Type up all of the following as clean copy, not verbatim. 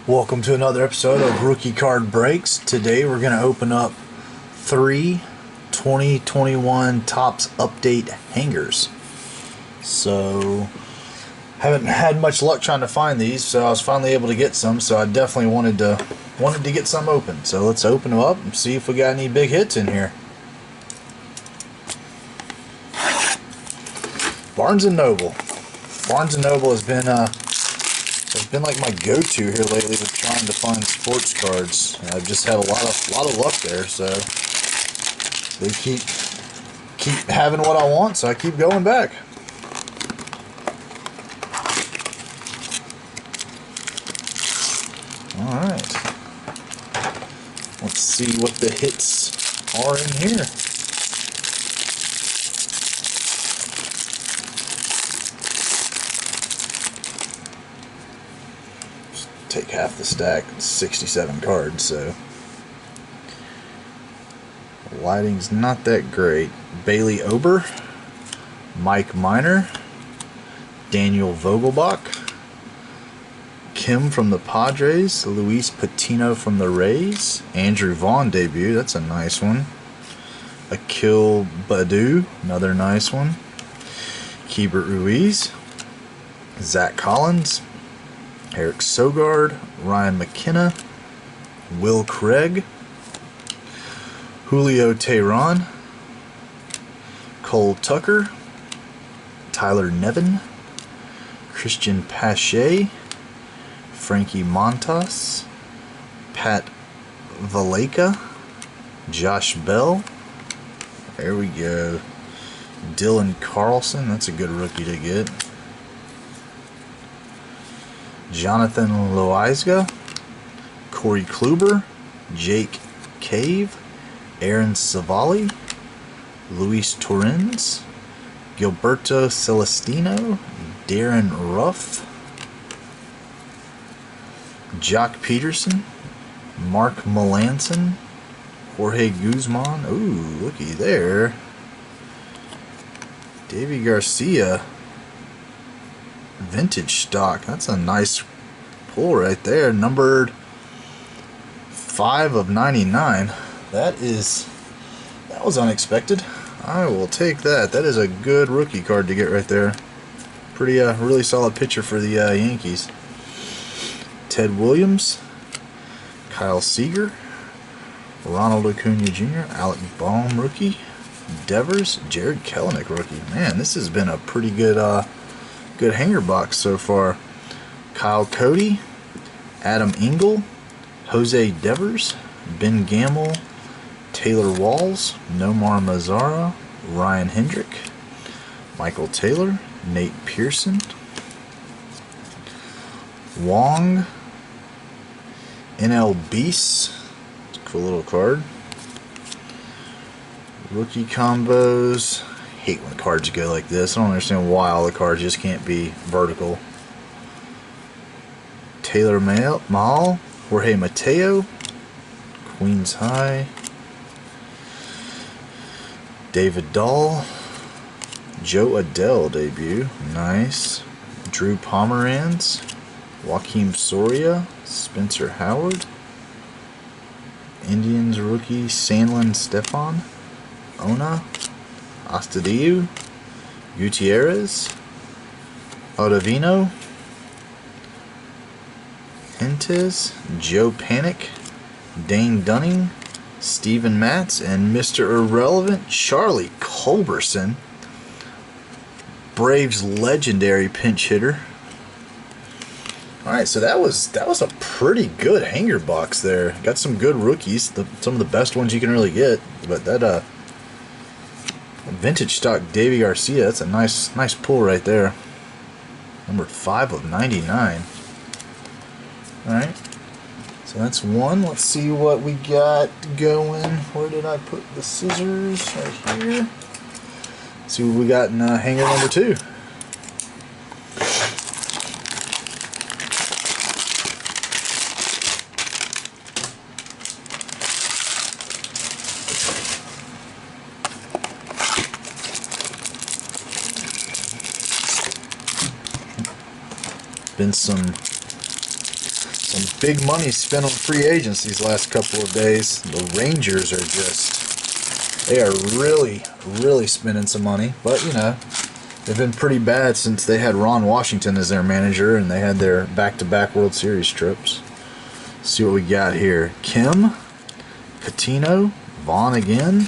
Welcome to another episode of Rookie Card Breaks. Today we're going to open up 3 2021 Topps Update hangers. So, haven't had much luck trying to find these, so I was finally able to get some, so I definitely wanted to get some open. So let's open them up and see if we got any big hits in here. Barnes & Noble. Barnes & Noble has been like my go-to here lately with trying to find sports cards. I've just had a lot of luck there, so they keep having what I want, so I keep going back. All right, let's see what the hits are in here. Take half the stack, 67 cards, so the lighting's not that great. Bailey Ober, Mike Minor, Daniel Vogelbach, Kim from the Padres, Luis Patino from the Rays, Andrew Vaughn debut, that's a nice one. Akil Baddoo, another nice one. Keibert Ruiz, Zach Collins, Eric Sogard, Ryan McKenna, Will Craig, Julio Teheran, Cole Tucker, Tyler Nevin, Christian Pache, Frankie Montas, Pat Valaika, Josh Bell, there we go, Dylan Carlson, that's a good rookie to get. Jonathan Loaiza, Corey Kluber, Jake Cave, Aaron Savali, Luis Torrens, Gilberto Celestino, Darren Ruff, Jock Peterson, Mark Melanson, Jorge Guzman, ooh, looky there, Davy Garcia, vintage stock, that's a nice pull right there, numbered 5 of 99. That was unexpected. I will take that. That is a good rookie card to get right there. Pretty really solid pitcher for the Yankees. Ted Williams, Kyle Seager, Ronald Acuna Jr., Alec Baum rookie, Devers, Jared Kelenic rookie. Man, this has been a pretty good good hanger box so far. Kyle Cody, Adam Engel, Jose Devers, Ben Gamble, Taylor Walls, Nomar Mazara, Ryan Hendrick, Michael Taylor, Nate Pearson, Wong, NL Beast, cool little card. Rookie combos. Hate when cards go like this. I don't understand why all the cards just can't be vertical. Taylor Mahal, Jorge Mateo, Queens High, David Dahl, Joe Adell debut, nice. Drew Pomeranz, Joakim Soria, Spencer Howard, Indians rookie Sandlin Stefan, Ona, Astudillo, Gutierrez, Ottavino, Hentes, Joe Panic, Dane Dunning, Steven Matz, and Mr. Irrelevant, Charlie Culberson, Braves legendary pinch hitter. Alright, so that was a pretty good hanger box there. Got some good rookies, some of the best ones you can really get, but that vintage stock Davy Garcia, that's a nice pull right there. Number 5 of 99. Alright, so that's one. Let's see what we got going. Where did I put the scissors? Right here. Let's see what we got in hanger number 2. Been some Some big money spent on free agents these last couple of days. The Rangers are just, they are really spending some money. But, you know, they've been pretty bad since they had Ron Washington as their manager and they had their back-to-back World Series trips. Let's see what we got here. Kim, Patino, Vaughn again,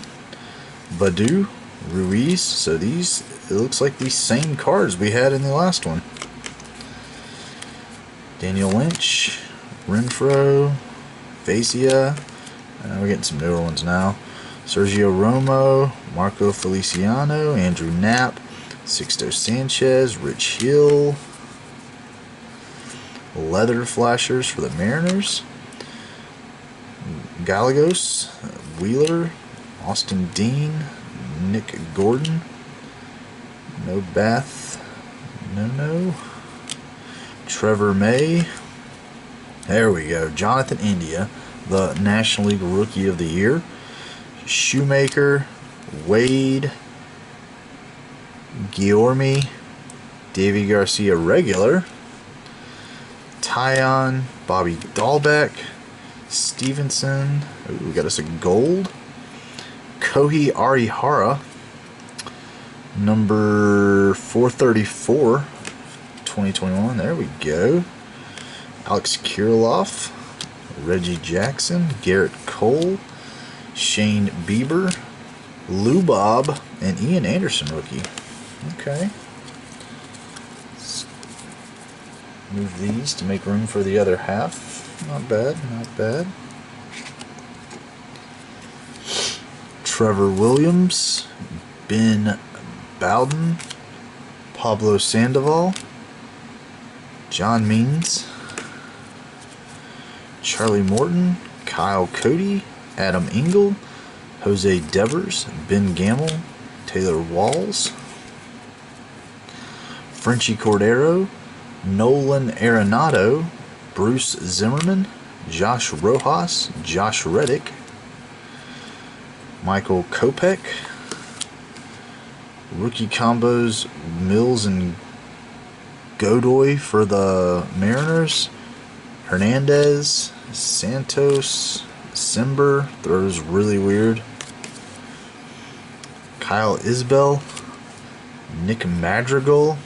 Baddoo, Ruiz. So these, it looks like these same cards we had in the last one. Daniel Lynch, Renfroe, Vezina. We're getting some newer ones now. Sergio Romo, Marco Feliciano, Andrew Knapp, Sixto Sanchez, Rich Hill. Leather flashers for the Mariners. Gallegos, Wheeler, Austin Dean, Nick Gordon. No Bath. No. Trevor May. There we go. Jonathan India, the National League Rookie of the Year. Shoemaker, Wade, Guillorme, Davy Garcia regular. Tyon, Bobby Dahlbeck, Stevenson. Ooh, we got us a gold. Kohei Arihara, number 434, 2021. There we go. Alex Kirilloff, Reggie Jackson, Garrett Cole, Shane Bieber, Lou Bob, and Ian Anderson rookie. Okay. Let's move these to make room for the other half. Not bad, not bad. Trevor Williams, Ben Bowden, Pablo Sandoval, John Means, Charlie Morton, Kyle Cody, Adam Engel, Jose Devers, Ben Gamel, Taylor Walls, Frenchie Cordero, Nolan Arenado, Bruce Zimmerman, Josh Rojas, Josh Reddick, Michael Kopech, rookie combos Mills and Godoy for the Mariners, Hernandez, Santos, Simber, throws really weird, Kyle Isbell, Nick Madrigal,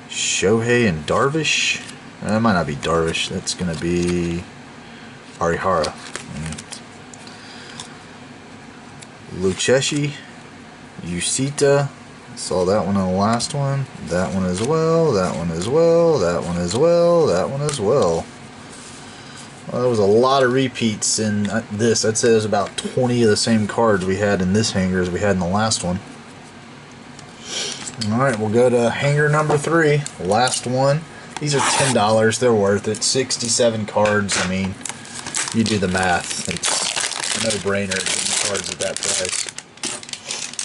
Shohei and Darvish. That might not be Darvish, that's going to be Arihara. Lucchesi, Yusita, saw that one on the last one, that one as well, that one as well, that one as well, that one as well. Well, there was a lot of repeats in this. I'd say there's about 20 of the same cards we had in this hanger as we had in the last one. Alright, we'll go to hanger number 3, last one. These are $10, they're worth it. 67 cards, I mean, you do the math. It's a no-brainer getting cards at that price.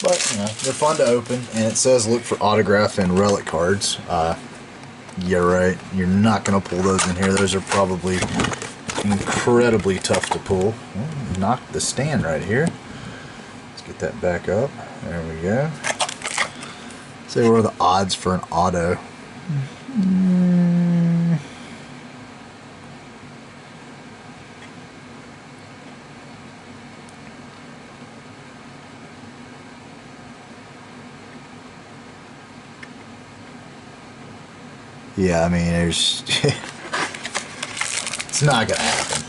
But, you know, they're fun to open, and it says look for autograph and relic cards. Yeah, right, you're not going to pull those in here. Those are probably incredibly tough to pull. Well, knocked the stand right here. Let's get that back up. There we go. Say what are the odds for an auto? Yeah, I mean, there's it's not gonna happen.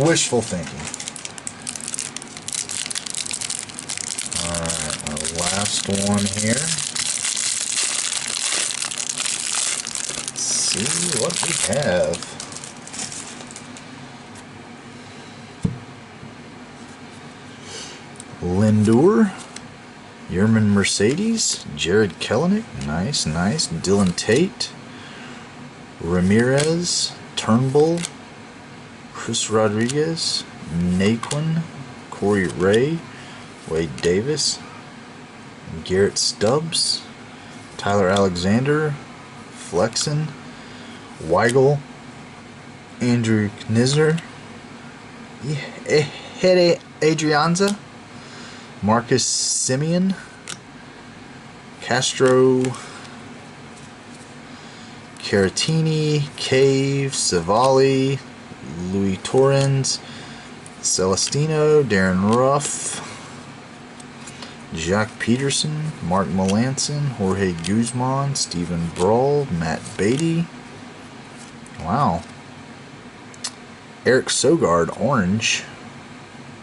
Wishful thinking. Alright, our last one here. Let's see what we have. Lindor, Yerman Mercedes, Jared Kelenic, nice. Dylan Tate, Ramirez, Turnbull, Chris Rodriguez, Naquin, Corey Ray, Wade Davis, Garrett Stubbs, Tyler Alexander, Flexen, Weigel, Andrew Knizner, Hede Adrianza, Marcus Simeon, Castro Caratini, Cave, Savali, Louis Torrens, Celestino, Darren Ruff, Jacques Peterson, Mark Melanson, Jorge Guzman, Stephen Brawl, Matt Beatty. Wow. Eric Sogard, orange.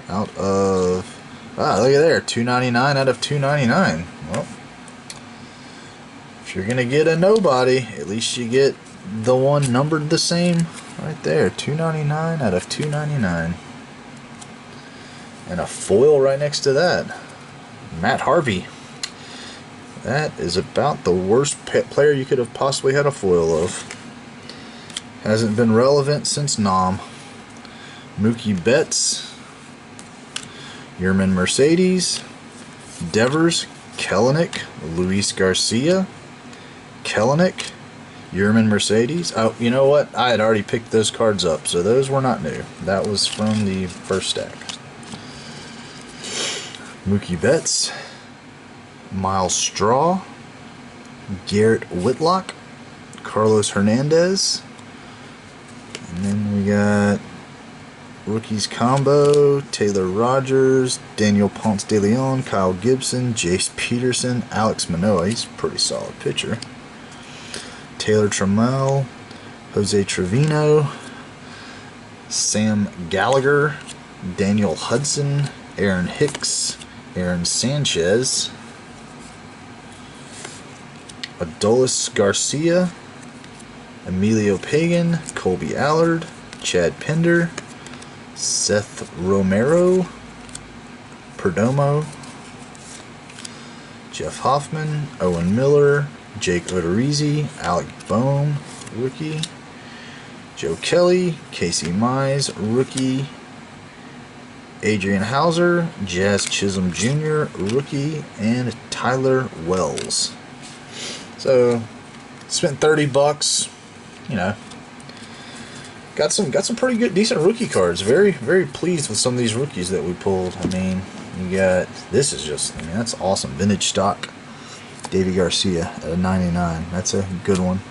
Out of... Ah, look at there. 299 out of 299. Well, if you're going to get a nobody, at least you get the one numbered the same right there. 299 out of 299. And a foil right next to that. Matt Harvey. That is about the worst player you could have possibly had a foil of. Hasn't been relevant since Nam. Mookie Betts. Yerman Mercedes. Devers. Kelenic. Luis Garcia. Kelenic. Yerman Mercedes. Oh, you know what? I had already picked those cards up, so those were not new. That was from the first stack. Mookie Betts, Miles Straw, Garrett Whitlock, Carlos Hernandez, and then we got rookies combo, Taylor Rogers, Daniel Ponce de Leon, Kyle Gibson, Jace Peterson, Alex Manoah, he's a pretty solid pitcher, Taylor Trammell, Jose Trevino, Sam Gallagher, Daniel Hudson, Aaron Hicks, Aaron Sanchez, Adolis Garcia, Emilio Pagan, Colby Allard, Chad Pinder, Seth Romero, Perdomo, Jeff Hoffman, Owen Miller, Jake Odorizzi, Alec Bohm, rookie, Joe Kelly, Casey Mize, rookie, Adrian Hauser, Jazz Chisholm Jr., rookie, and Tyler Wells. So, spent $30. You know, got some pretty good, decent rookie cards. Very, very pleased with some of these rookies that we pulled. I mean, you got, this is just, I mean, that's awesome. Vintage stock. Davey Garcia at a 99. That's a good one.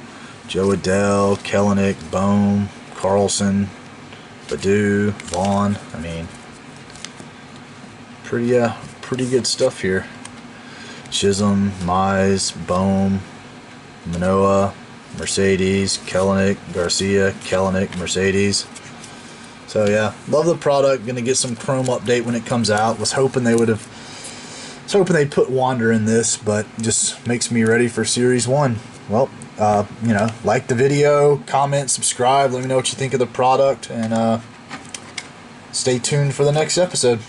Joe Adell, Kelenic, Bohm, Carlson, Badu, Vaughn. I mean, pretty good stuff here. Chisholm, Mize, Bohm, Manoah, Mercedes, Kelenic, Garcia, Kelenic, Mercedes. So yeah, love the product. Gonna get some Chrome update when it comes out. Was hoping they'd put Wander in this, but just makes me ready for Series 1. Well, you know, like the video, comment, subscribe. Let me know what you think of the product, and stay tuned for the next episode.